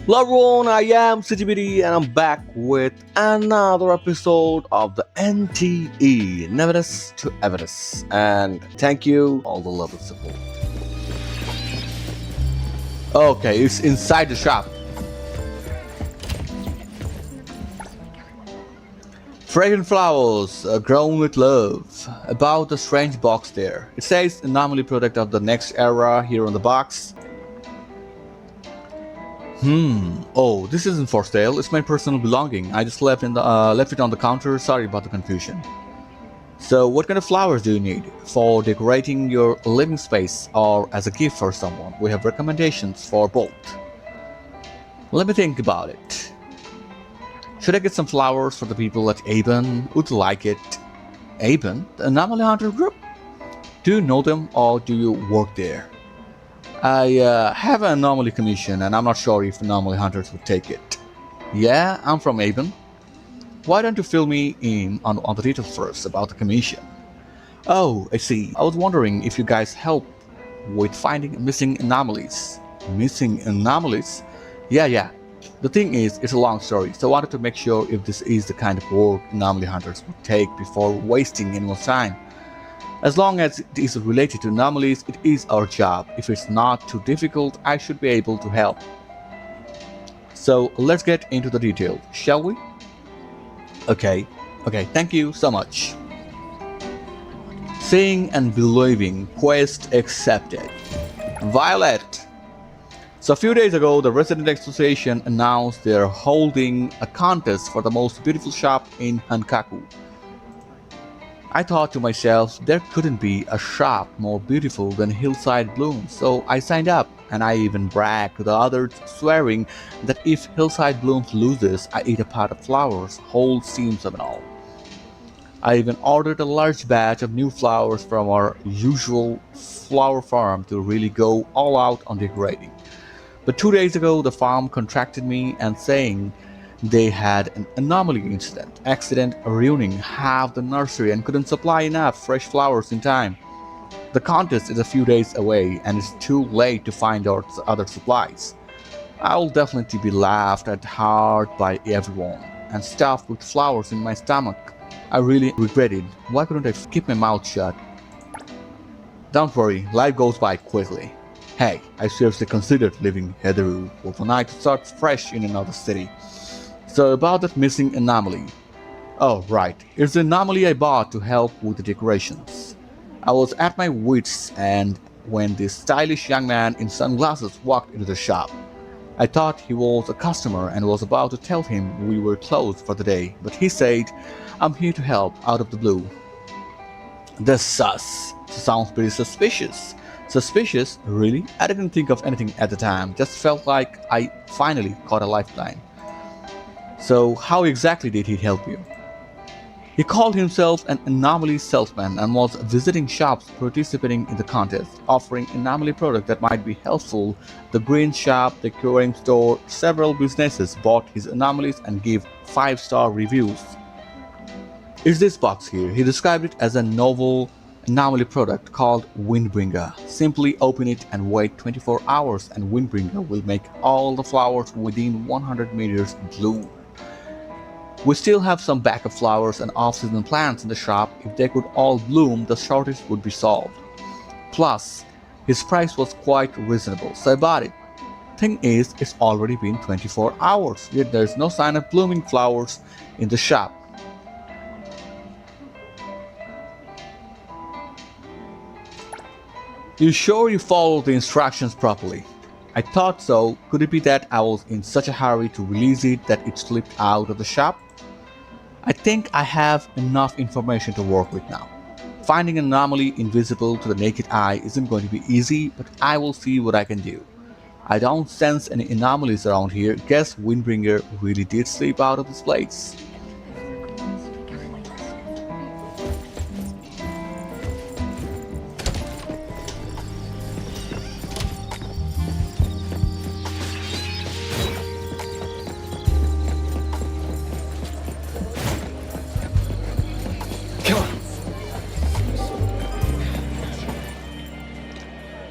Hello everyone, I am CGBD and I'm back with another episode of the NTE, Neverness to Everness. And thank you all the love and support. Okay, it's inside the shop. Fragrant flowers grown with love. About the strange box there. It says anomaly product of the next era here on the box. Oh, this isn't for sale. It's my personal belonging. I just left it on the counter. Sorry about the confusion. So, what kind of flowers do you need for decorating your living space or as a gift for someone? We have recommendations for both. Let me think about it. Should I get some flowers for the people at Avon? Would like it. Avon, the Anomaly Hunter group? Do you know them or do you work there? I have an anomaly commission and I'm not sure if anomaly hunters would take it. Yeah, I'm from Avon. Why don't you fill me in on the details first about the commission? Oh, I see. I was wondering if you guys help with finding missing anomalies. Missing anomalies? Yeah. The thing is, it's a long story, so I wanted to make sure if this is the kind of work anomaly hunters would take before wasting anyone's time. As long as it is related to anomalies, it is our job. If it's not too difficult, I should be able to help. So let's get into the details, shall we? Okay, thank you so much. Seeing and believing, quest accepted. Violet. So a few days ago, the Resident Association announced they're holding a contest for the most beautiful shop in Hankaku. I thought to myself, there couldn't be a shop more beautiful than Hillside Blooms, so I signed up, and I even bragged to the others, swearing that if Hillside Blooms loses, I eat a pot of flowers, whole steams of it all. I even ordered a large batch of new flowers from our usual flower farm to really go all out on decorating. But 2 days ago, the farm contacted me and saying they had an anomaly accident ruining half the nursery and couldn't supply enough fresh flowers in time. The contest is a few days away and it's too late to find out other supplies. I'll definitely be laughed at hard by everyone and stuffed with flowers in my stomach. I really regret it. Why couldn't I keep my mouth shut? Don't worry, life goes by quickly. Hey, I seriously considered leaving Heatheroo for the night to start fresh in another city. So about that missing anomaly. Oh right, it's the anomaly I bought to help with the decorations. I was at my wits' end when this stylish young man in sunglasses walked into the shop. I thought he was a customer and was about to tell him we were closed for the day, but he said, I'm here to help out of the blue. That's sus. Sounds pretty suspicious. Suspicious? Really? I didn't think of anything at the time, just felt like I finally caught a lifeline. So how exactly did he help you? He called himself an anomaly salesman and was visiting shops participating in the contest, offering anomaly product that might be helpful. The green shop, the aquarium store, several businesses bought his anomalies and gave 5-star reviews. It's this box here. He described it as a novel anomaly product called Windbringer. Simply open it and wait 24 hours and Windbringer will make all the flowers within 100 meters bloom. We still have some backup flowers and off-season plants in the shop. If they could all bloom, the shortage would be solved. Plus, his price was quite reasonable, so I bought it. Thing is, it's already been 24 hours, yet there's no sign of blooming flowers in the shop. You sure you followed the instructions properly? I thought so. Could it be that I was in such a hurry to release it that it slipped out of the shop? I think I have enough information to work with now. Finding an anomaly invisible to the naked eye isn't going to be easy, but I will see what I can do. I don't sense any anomalies around here. Guess Windbringer really did slip out of this place.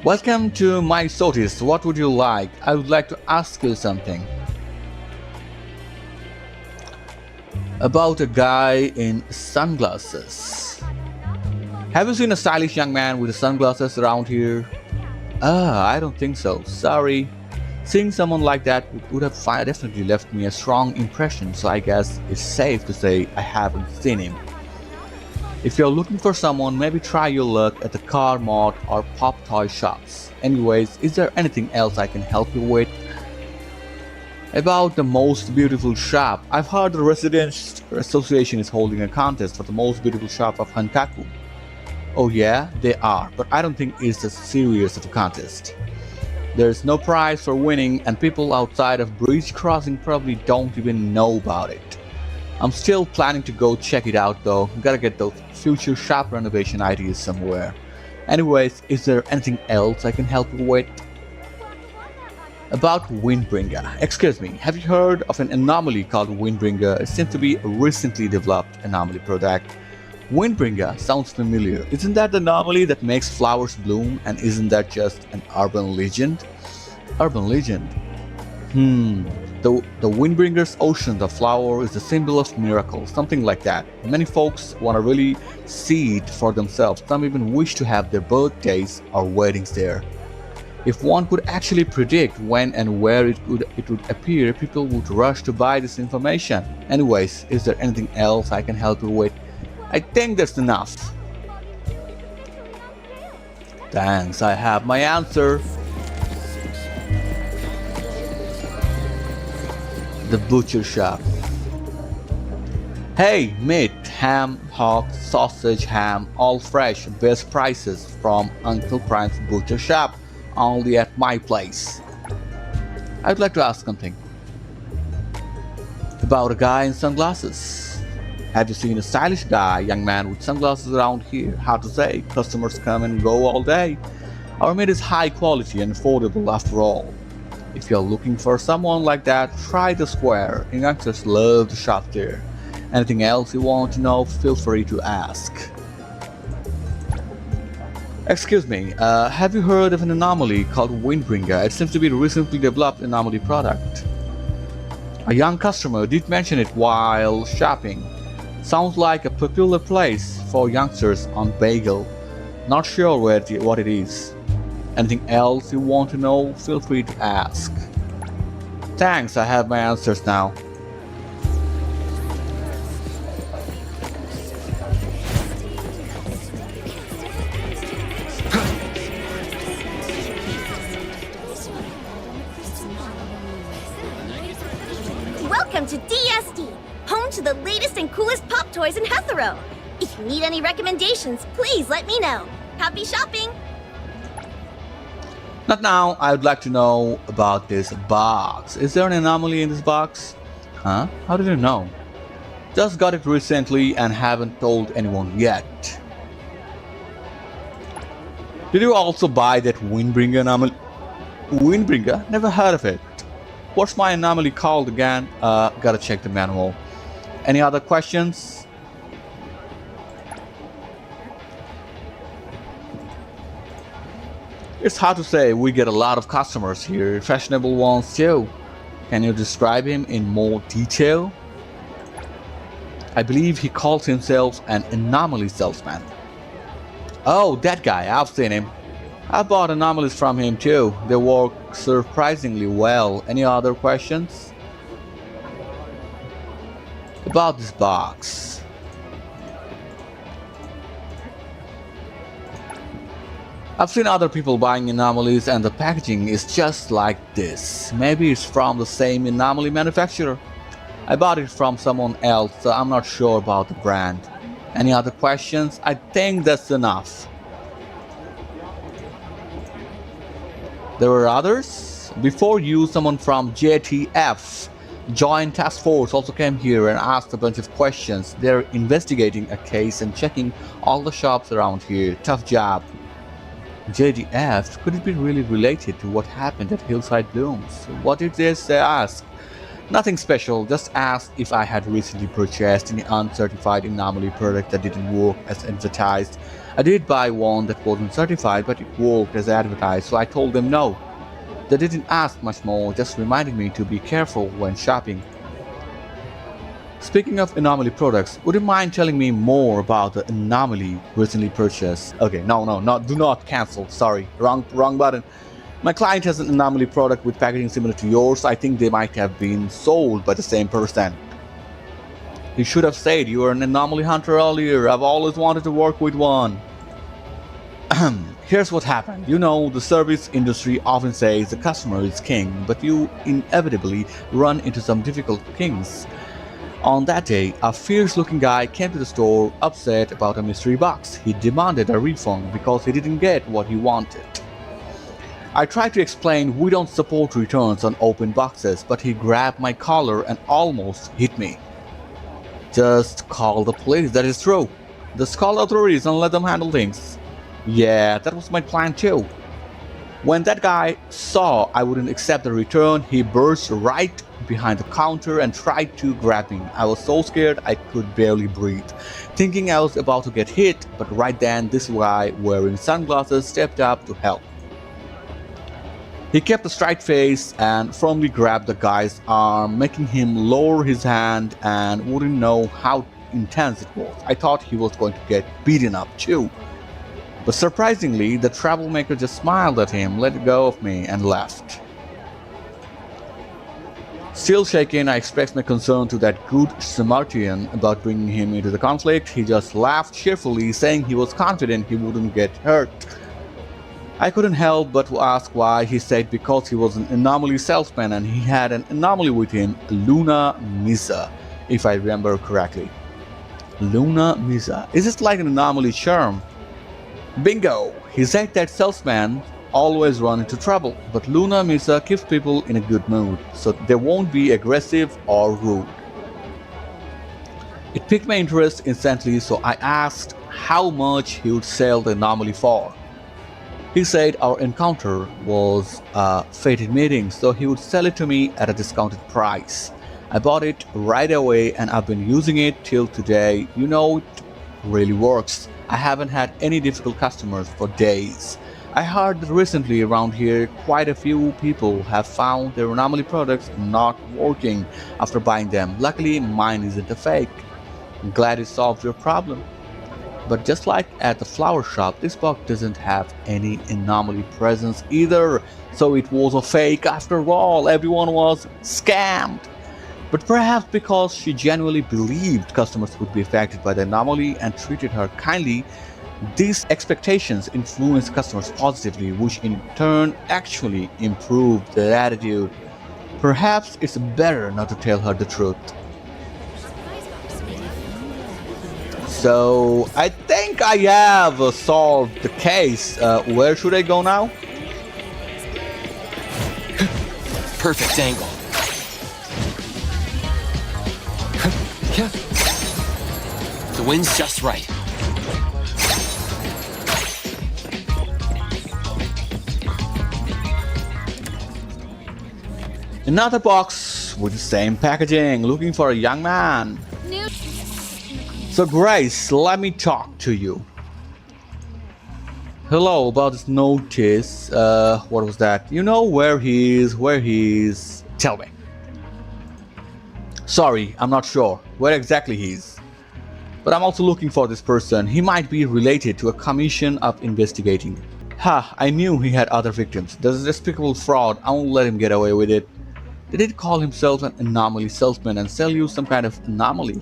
Welcome to my Sotis. What would you like? I would like to ask you something. About a guy in sunglasses. Have you seen a stylish young man with sunglasses around here? I don't think so. Sorry. Seeing someone like that would have definitely left me a strong impression, so I guess it's safe to say I haven't seen him. If you're looking for someone, maybe try your luck at the car mod or pop toy shops. Anyways, is there anything else I can help you with? About the most beautiful shop, I've heard the Residents Association is holding a contest for the most beautiful shop of Hankaku. Oh yeah, they are, but I don't think it's as serious of a contest. There's no prize for winning and people outside of Bridge Crossing probably don't even know about it. I'm still planning to go check it out though, gotta get those future shop renovation ideas somewhere. Anyways, is there anything else I can help you with? About Windbringer. Excuse me, have you heard of an anomaly called Windbringer? It seems to be a recently developed anomaly product. Windbringer sounds familiar. Isn't that the anomaly that makes flowers bloom, and isn't that just an urban legend? Urban legend? The Windbringer's ocean, the flower, is the symbol of miracles, something like that. Many folks want to really see it for themselves. Some even wish to have their birthdays or weddings there. If one could actually predict when and where it would appear, people would rush to buy this information. Anyways, is there anything else I can help you with? I think that's enough. Thanks, I have my answer. The butcher shop. Hey, meat, ham, hog, sausage, ham, all fresh, best prices from Uncle Prime's butcher shop, only at my place. I'd like to ask something. About a guy in sunglasses. Have you seen a stylish guy, young man with sunglasses around here? Hard to say, customers come and go all day. Our meat is high quality and affordable after all. If you're looking for someone like that, try the square. Youngsters love to shop there. Anything else you want to know, feel free to ask. Excuse me, have you heard of an anomaly called Windbringer? It seems to be a recently developed anomaly product. A young customer did mention it while shopping. Sounds like a popular place for youngsters on Bagel. Not sure what it is. Anything else you want to know, feel free to ask. Thanks, I have my answers now. Welcome to DSD, home to the latest and coolest pop toys in Hetero. If you need any recommendations, please let me know. Happy shopping! Not now, I would like to know about this box. Is there an anomaly in this box? Huh? How did you know? Just got it recently and haven't told anyone yet. Did you also buy that Windbringer anomaly? Windbringer? Never heard of it. What's my anomaly called again? Gotta check the manual. Any other questions? It's hard to say, we get a lot of customers here, fashionable ones too. Can you describe him in more detail? I believe he calls himself an anomaly salesman. Oh, that guy, I've seen him. I bought anomalies from him too. They work surprisingly well. Any other questions? About this box. I've seen other people buying anomalies and the packaging is just like this. Maybe it's from the same anomaly manufacturer. I bought it from someone else, so I'm not sure about the brand. Any other questions? I think that's enough. There were others? Before you, someone from JTF, Joint Task Force, also came here and asked a bunch of questions. They're investigating a case and checking all the shops around here. Tough job. JDF, could it be really related to what happened at Hillside Blooms? What did they ask? Nothing special, just asked if I had recently purchased any uncertified anomaly product that didn't work as advertised. I did buy one that wasn't certified, but it worked as advertised, so I told them no. They didn't ask much more, just reminded me to be careful when shopping. Speaking of anomaly products, would you mind telling me more about the anomaly recently purchased? Okay, no, do not cancel. Sorry, wrong button. My client has an anomaly product with packaging similar to yours. I think they might have been sold by the same person. He should have said you were an anomaly hunter earlier. I've always wanted to work with one. Here's what happened. You know, the service industry often says the customer is king, but you inevitably run into some difficult kings. On that day, a fierce-looking guy came to the store upset about a mystery box. He demanded a refund because he didn't get what he wanted. I tried to explain we don't support returns on open boxes, but he grabbed my collar and almost hit me. Just call the police, that is true. Just call the authorities and let them handle things. Yeah, that was my plan too. When that guy saw I wouldn't accept the return, he burst right behind the counter and tried to grab me. I was so scared I could barely breathe, thinking I was about to get hit, but right then this guy wearing sunglasses stepped up to help. He kept a straight face and firmly grabbed the guy's arm, making him lower his hand and wouldn't know how intense it was. I thought he was going to get beaten up too. But surprisingly, the troublemaker just smiled at him, let go of me, and left. Still shaken, I expressed my concern to that good Samaritan about bringing him into the conflict. He just laughed cheerfully, saying he was confident he wouldn't get hurt. I couldn't help but to ask why. He said because he was an anomaly salesman and he had an anomaly with him, Luna Misa, if I remember correctly. Luna Misa. Is it like an anomaly charm? Bingo! He said that salesmen always run into trouble, but Luna Misa keeps people in a good mood, so they won't be aggressive or rude. It piqued my interest instantly, so I asked how much he would sell the anomaly for. He said our encounter was a fated meeting, so he would sell it to me at a discounted price. I bought it right away and I've been using it till today. You know, it really works. I haven't had any difficult customers for days. I heard that recently around here quite a few people have found their anomaly products not working after buying them. Luckily mine isn't a fake. I'm glad it solved your problem. But just like at the flower shop, this box doesn't have any anomaly presence either. So it was a fake after all. Everyone was scammed. But perhaps because she genuinely believed customers would be affected by the anomaly and treated her kindly, these expectations influenced customers positively, which in turn actually improved their attitude. Perhaps it's better not to tell her the truth. So I think I have solved the case. Where should I go now? Perfect angle. Yeah. The wind's just right. Another box with the same packaging, looking for a young man. So Grace, let me talk to you. Hello, about this notice. What was that? You know where he is. Tell me. Sorry, I'm not sure where exactly he is. But I'm also looking for this person. He might be related to a commission of investigating. Ha, I knew he had other victims. This is despicable fraud. I won't let him get away with it. Did he call himself an anomaly salesman and sell you some kind of anomaly?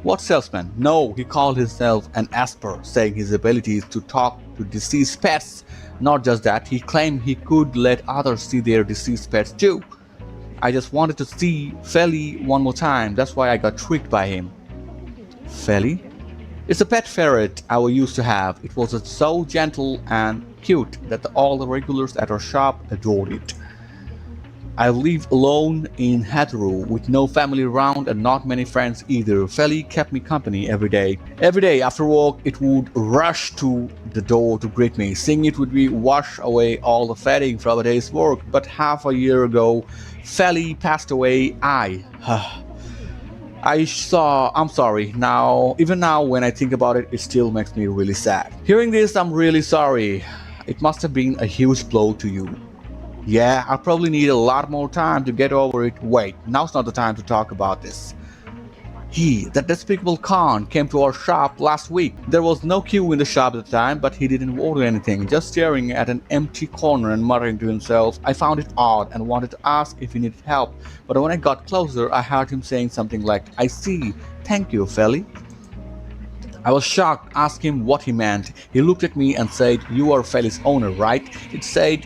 What salesman? No, he called himself an Asper, saying his abilities to talk to deceased pets. Not just that, he claimed he could let others see their deceased pets too. I just wanted to see Feli one more time, that's why I got tricked by him. Feli? It's a pet ferret I used to have. It was so gentle and cute that all the regulars at our shop adored it. I live alone in Hatharu with no family around and not many friends either. Feli kept me company every day. Every day after work it would rush to the door to greet me, saying it would wash away all the fatigue from a day's work. But half a year ago, Feli passed away. I'm sorry. Even now when I think about it, it still makes me really sad. Hearing this, I'm really sorry. It must have been a huge blow to you. Yeah, I'll probably need a lot more time to get over it. Wait, now's not the time to talk about this. That despicable Khan, came to our shop last week. There was no queue in the shop at the time, but he didn't order anything, just staring at an empty corner and muttering to himself. I found it odd and wanted to ask if he needed help, but when I got closer, I heard him saying something like, "I see, thank you, Felly." I was shocked, asked him what he meant. He looked at me and said, "You are Felly's owner, right?" It said,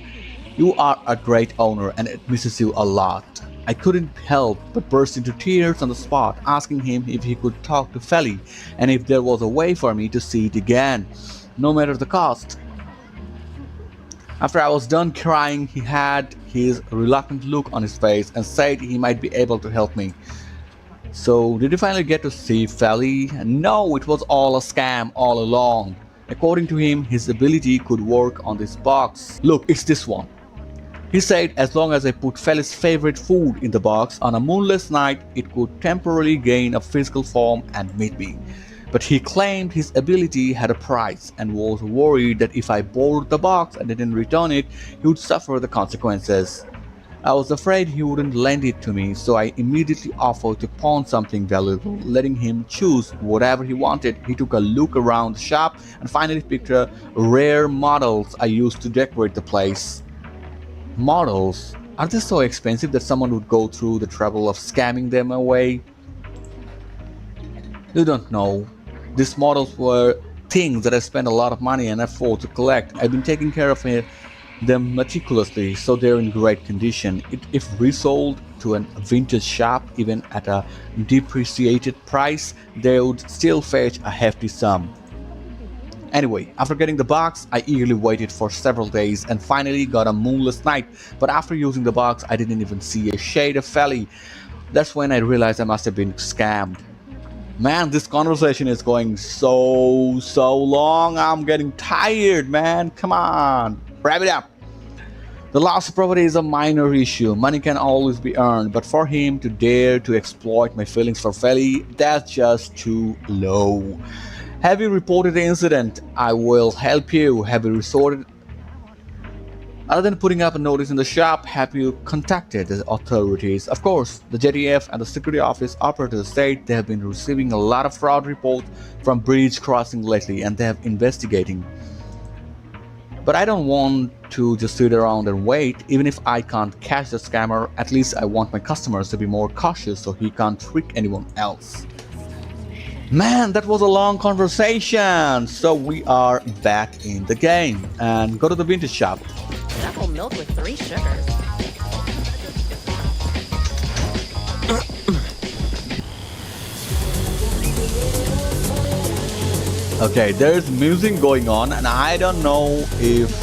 "You are a great owner and it misses you a lot." I couldn't help but burst into tears on the spot, asking him if he could talk to Felly and if there was a way for me to see it again, no matter the cost. After I was done crying, he had his reluctant look on his face and said he might be able to help me. So, did you finally get to see Felly? No, it was all a scam all along. According to him, his ability could work on this box. Look, it's this one. He said as long as I put Felly's favorite food in the box on a moonless night, it could temporarily gain a physical form and meet me. But he claimed his ability had a price and was worried that if I borrowed the box and didn't return it, he would suffer the consequences. I was afraid he wouldn't lend it to me, so I immediately offered to pawn something valuable, letting him choose whatever he wanted. He took a look around the shop and finally picked rare models I used to decorate the place. Models? Are they so expensive that someone would go through the trouble of scamming them away? You don't know. These models were things that I spent a lot of money and effort to collect. I've been taking care of them meticulously, so they're in great condition. If resold to a vintage shop, even at a depreciated price, they would still fetch a hefty sum. Anyway, after getting the box, I eagerly waited for several days and finally got a moonless night. But after using the box, I didn't even see a shade of Felly. That's when I realized I must have been scammed. Man, this conversation is going so long. I'm getting tired, man. Come on, wrap it up. The loss of property is a minor issue. Money can always be earned, but for him to dare to exploit my feelings for Felly, that's just too low. Have you reported the incident? I will help you. Have you resorted? Other than putting up a notice in the shop, have you contacted the authorities? Of course, the JTF and the security office operators said they have been receiving a lot of fraud reports from bridge crossing lately and they have investigating. But I don't want to just sit around and wait. Even if I can't catch the scammer, at least I want my customers to be more cautious so he can't trick anyone else. Man, that was a long conversation. So we are back in the game and go to the vintage shop. Double milk with 3 sugars. Okay, there's music going on and I don't know if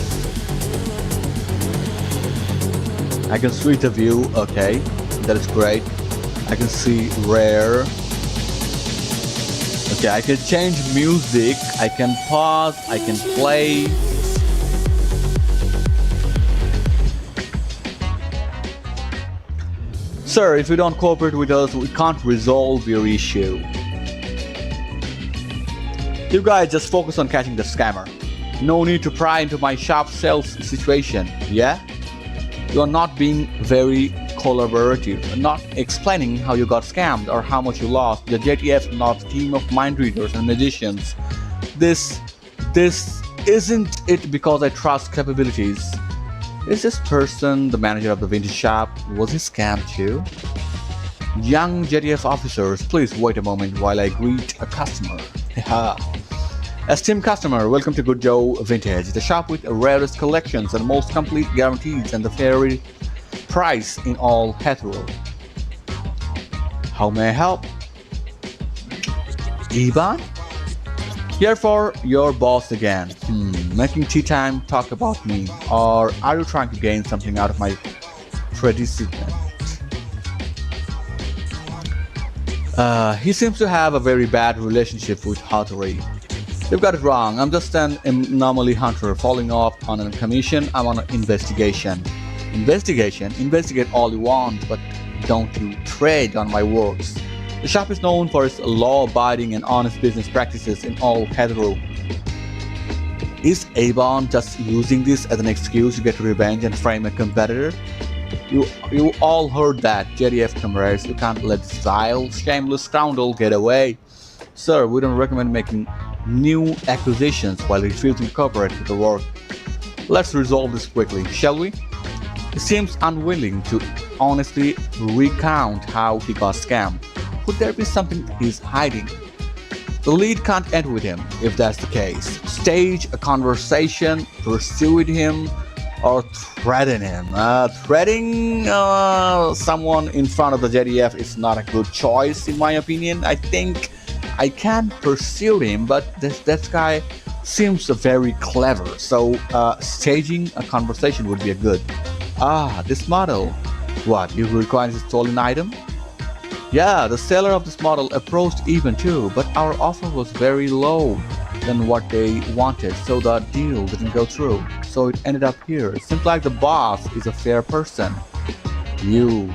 I can switch the view. Okay, that is great. I can see rare. Okay, I can change music, I can pause, I can play. Sir, if you don't cooperate with us, we can't resolve your issue. You guys just focus on catching the scammer. No need to pry into my shop sales situation, yeah? You are not being very collaborative, not explaining how you got scammed or how much you lost. The JTF is not a team of mind readers and magicians. This isn't it because I trust capabilities. Is this person the manager of the vintage shop? Was he scammed too? Young JTF officers, please wait a moment while I greet a customer. Esteemed customer, welcome to Good Joe Vintage, the shop with the rarest collections and most complete guarantees and the fairest price in all hetero. How may I help? Ivan? Here for your boss again. Making tea time talk about me, or are you trying to gain something out of my predicament? He seems to have a very bad relationship with Hattori. You've got it wrong. I'm just an anomaly hunter falling off on a commission. I'm on an investigation. Investigation? Investigate all you want, but don't you trade on my words. The shop is known for its law-abiding and honest business practices in all hetero. Is Avon just using this as an excuse to get revenge and frame a competitor? You all heard that, JDF comrades. You can't let this vile, shameless scoundrel get away. Sir, we don't recommend making new accusations while refusing to cooperate with the work. Let's resolve this quickly, shall we? He seems unwilling to honestly recount how he got scammed. Could there be something he's hiding? The lead can't end with him, if that's the case. Stage a conversation, pursue him, or threaten him. Threatening someone in front of the JDF is not a good choice, in my opinion. I think I can pursue him, but that guy seems very clever. So staging a conversation would be a good. This model. What, you require a stolen item? Yeah, the seller of this model approached Even too, but our offer was very low than what they wanted, so the deal didn't go through. So it ended up here. It seems like the boss is a fair person. You.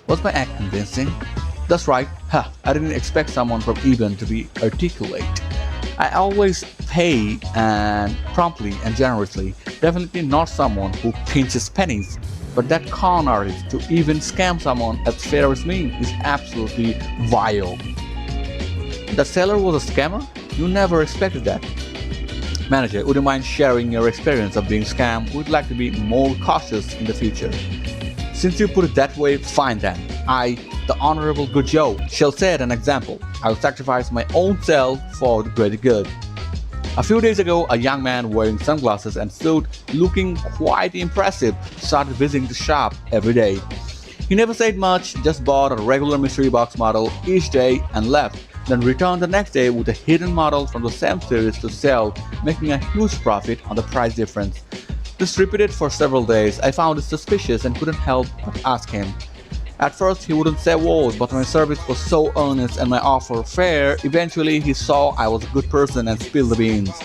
Was my act convincing? That's right. I didn't expect someone from Even to be articulate. I always pay and promptly and generously. Definitely not someone who pinches pennies. But that con artist to even scam someone as fair as me is absolutely vile. The seller was a scammer? You never expected that. Manager, would you mind sharing your experience of being scammed? We'd like to be more cautious in the future. Since you put it that way, fine then. I, the Honorable Good Joe, shall set an example. I'll sacrifice my own self for the greater good. A few days ago, a young man wearing sunglasses and suit, looking quite impressive, started visiting the shop every day. He never said much, just bought a regular mystery box model each day and left, then returned the next day with a hidden model from the same series to sell, making a huge profit on the price difference. This repeated for several days. I found it suspicious and couldn't help but ask him. At first he wouldn't say words, but my service was so earnest and my offer fair, eventually he saw I was a good person and spilled the beans.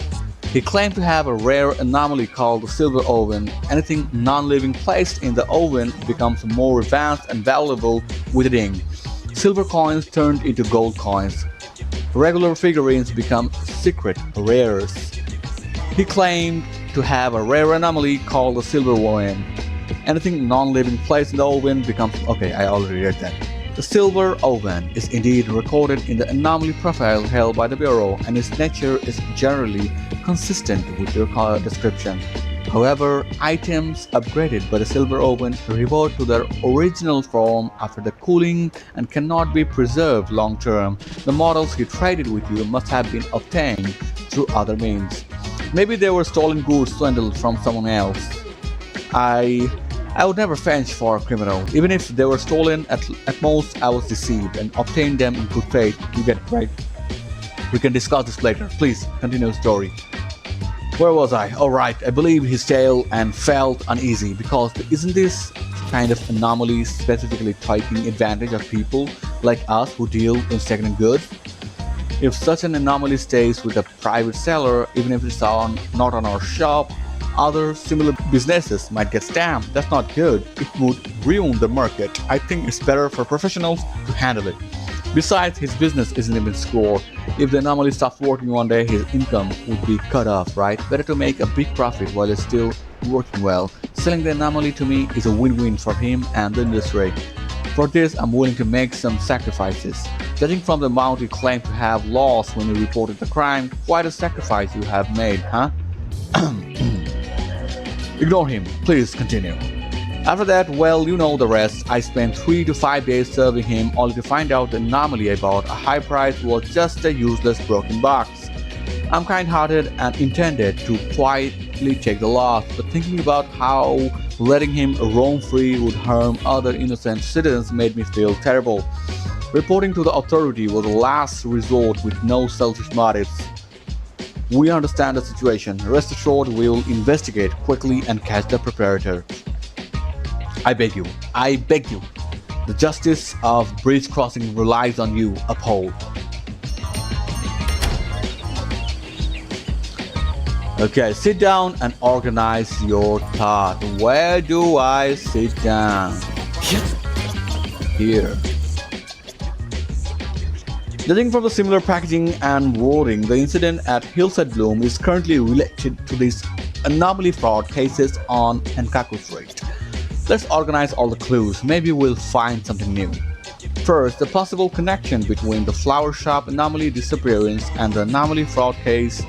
He claimed to have a rare anomaly called the silver oven. Anything non-living placed in the oven becomes more advanced and valuable with a ding. Silver coins turned into gold coins. Regular figurines become secret rares. He claimed to have a rare anomaly called the silver oven. Anything non-living placed in the oven becomes... Okay, I already read that. The silver oven is indeed recorded in the anomaly profile held by the Bureau, and its nature is generally consistent with your description. However, items upgraded by the silver oven revert to their original form after the cooling and cannot be preserved long term. The models he traded with you must have been obtained through other means. Maybe they were stolen goods swindled from someone else. I would never fence for a criminal. Even if they were stolen, at most I was deceived and obtained them in good faith. You get it, right? We can discuss this later. Please, continue the story. Where was I? Alright, I believe his tale and felt uneasy because isn't this kind of anomaly specifically taking advantage of people like us who deal in second-hand goods? If such an anomaly stays with a private seller, even if it's not on our shop, other similar businesses might get scammed. That's not good. It would ruin the market. I think it's better for professionals to handle it. Besides, his business isn't even secure. If the anomaly stops working one day, his income would be cut off, right? Better to make a big profit while it's still working well. Selling the anomaly to me is a win-win for him and the industry. For this, I'm willing to make some sacrifices. Judging from the amount you claim to have lost when you reported the crime, quite a sacrifice you have made, huh? Ignore him. Please continue. After that, well, you know the rest. I spent 3 to 5 days serving him only to find out the anomaly I bought a high price was just a useless broken box. I'm kind-hearted and intended to quietly take the loss, but thinking about how letting him roam free would harm other innocent citizens made me feel terrible. Reporting to the authority was the last resort with no selfish motives. We understand the situation. Rest assured we will investigate quickly and catch the perpetrator. I beg you. The justice of bridge crossing relies on you. Uphold. Okay, sit down and organize your thought. Where do I sit down? Here. Judging from the similar packaging and wording, the incident at Hillside Bloom is currently related to these anomaly fraud cases on Henkaku Street. Let's organize all the clues. Maybe we'll find something new. First, the possible connection between the flower shop anomaly disappearance and the anomaly fraud case.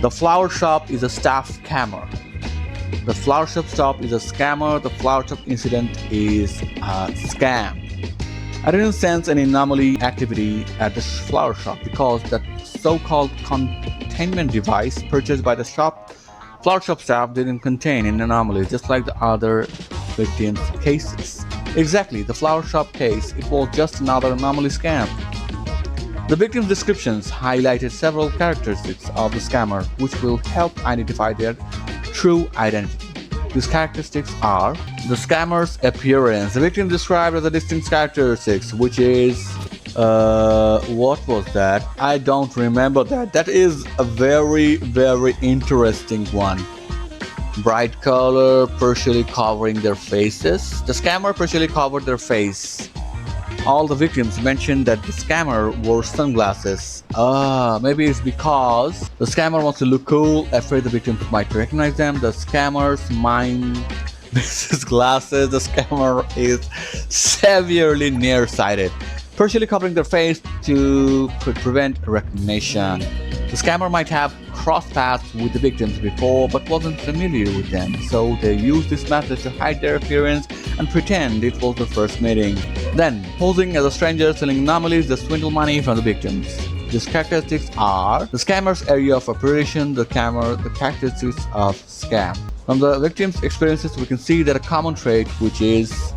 The flower shop is a staff scammer. The flower shop stop is a scammer. The flower shop incident is a scam. I didn't sense any anomaly activity at the flower shop because that so-called containment device purchased by the flower shop staff didn't contain an anomaly, just like the other victims' cases. Exactly, the flower shop case, it was just another anomaly scam. The victims' descriptions highlighted several characteristics of the scammer, which will help identify their true identity. These characteristics are the scammer's appearance. The victim described as a distinct characteristics, which is what was that? I don't remember that. That is a very, very interesting one. Bright color, partially covering their faces. The scammer partially covered their face. All the victims mentioned that the scammer wore sunglasses. Maybe it's because the scammer wants to look cool, afraid the victims might recognize them. The scammer's mind misses glasses. The scammer is severely nearsighted, partially covering their face to prevent recognition. The scammer might have crossed paths with the victims before but wasn't familiar with them, so they used this method to hide their appearance and pretend it was the first meeting. Then, posing as a stranger selling anomalies that swindle money from the victims. These characteristics are the scammer's area of operation, the characteristics of scam. From the victim's experiences, we can see that a common trait, which is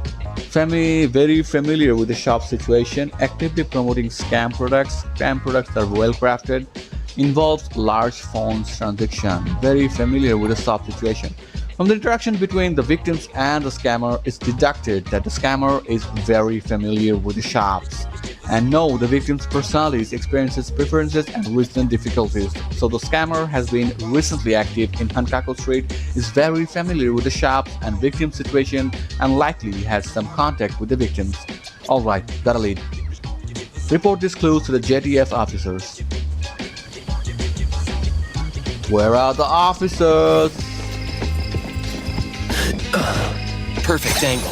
very familiar with the shop situation, actively promoting scam products. Scam products are well crafted, involves large funds transaction, very familiar with the shop situation. From the interaction between the victims and the scammer, it's deducted that the scammer is very familiar with the shops and know the victim's personalities, experiences, preferences, and recent difficulties. So the scammer has been recently active in Hankaku Street, is very familiar with the shops and victim situation, and likely has some contact with the victims. Alright, got a lead. Report these clues to the JTF officers. Where are the officers? Perfect angle.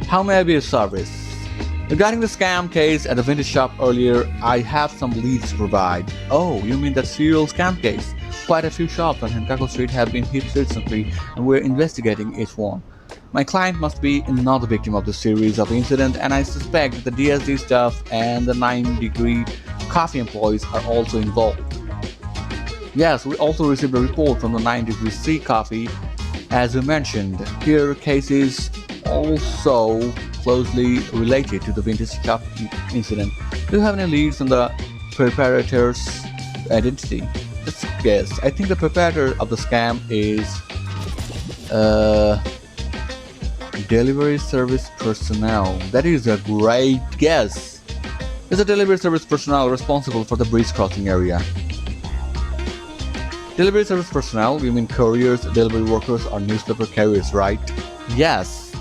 How may I be of service? Regarding the scam case at the vintage shop earlier, I have some leads to provide. Oh, you mean that serial scam case? Quite a few shops on Hankaku Street have been hit recently, and we're investigating each one. My client must be another victim of the series of incidents, and I suspect that the DSD staff and the 9 Degree Coffee employees are also involved. Yes, we also received a report from the 9 Degree C Coffee. As we mentioned, here cases also closely related to the vintage shop incident. Do you have any leads on the preparator's identity? Let's guess. I think the preparator of the scam is delivery service personnel. That is a great guess. It's a delivery service personnel responsible for the bridge crossing area. Delivery service personnel, you mean couriers, delivery workers, or newspaper carriers, right? Yes.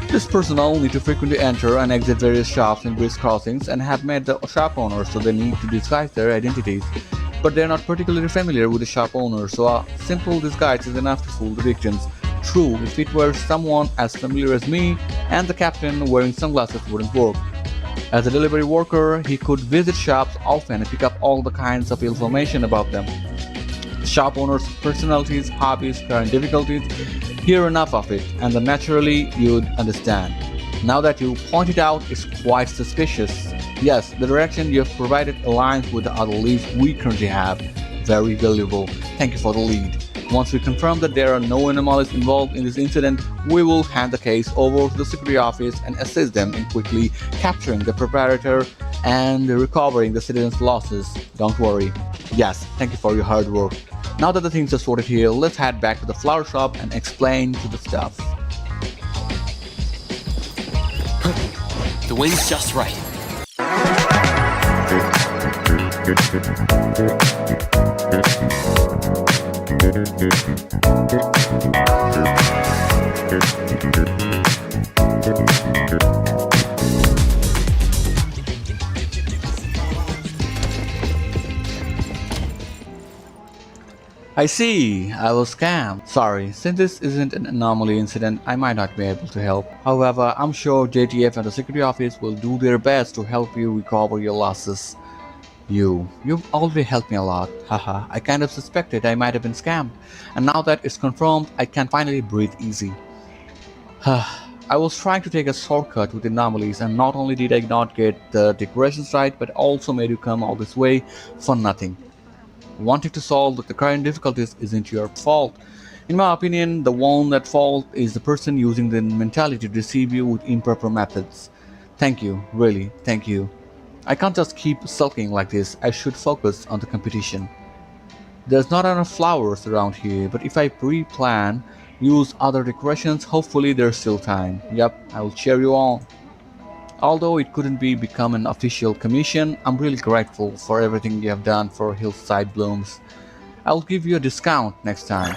This personnel need to frequently enter and exit various shops and bridge crossings and have met the shop owners, so they need to disguise their identities. But they are not particularly familiar with the shop owner, so a simple disguise is enough to fool the victims. True, if it were someone as familiar as me and the captain, wearing sunglasses wouldn't work. As a delivery worker, he could visit shops often and pick up all the kinds of information about them. The shop owners' personalities, hobbies, current difficulties, hear enough of it, and then naturally you'd understand. Now that you point it out, it's quite suspicious. Yes, the direction you have provided aligns with the other leads we currently have. Very valuable. Thank you for the lead. Once we confirm that there are no anomalies involved in this incident, we will hand the case over to the security office and assist them in quickly capturing the preparator and recovering the citizens' losses. Don't worry. Yes, thank you for your hard work. Now that the things are sorted here, let's head back to the flower shop and explain to the staff. The wind's just right. I see, I was scammed. Sorry, since this isn't an anomaly incident, I might not be able to help. However, I'm sure JTF and the security office will do their best to help you recover your losses. You've already helped me a lot. Haha, I kind of suspected I might have been scammed. And now that it's confirmed, I can finally breathe easy. I was trying to take a shortcut with anomalies, and not only did I not get the decorations right, but also made you come all this way for nothing. Wanting to solve the current difficulties isn't your fault. In my opinion, the one at fault is the person using the mentality to deceive you with improper methods. Thank you, really, thank you. I can't just keep sulking like this, I should focus on the competition. There's not enough flowers around here, but if I pre-plan, use other decorations, hopefully there's still time. Yep, I will cheer you on. Although it couldn't become an official commission, I'm really grateful for everything you have done for Hillside Blooms. I'll give you a discount next time.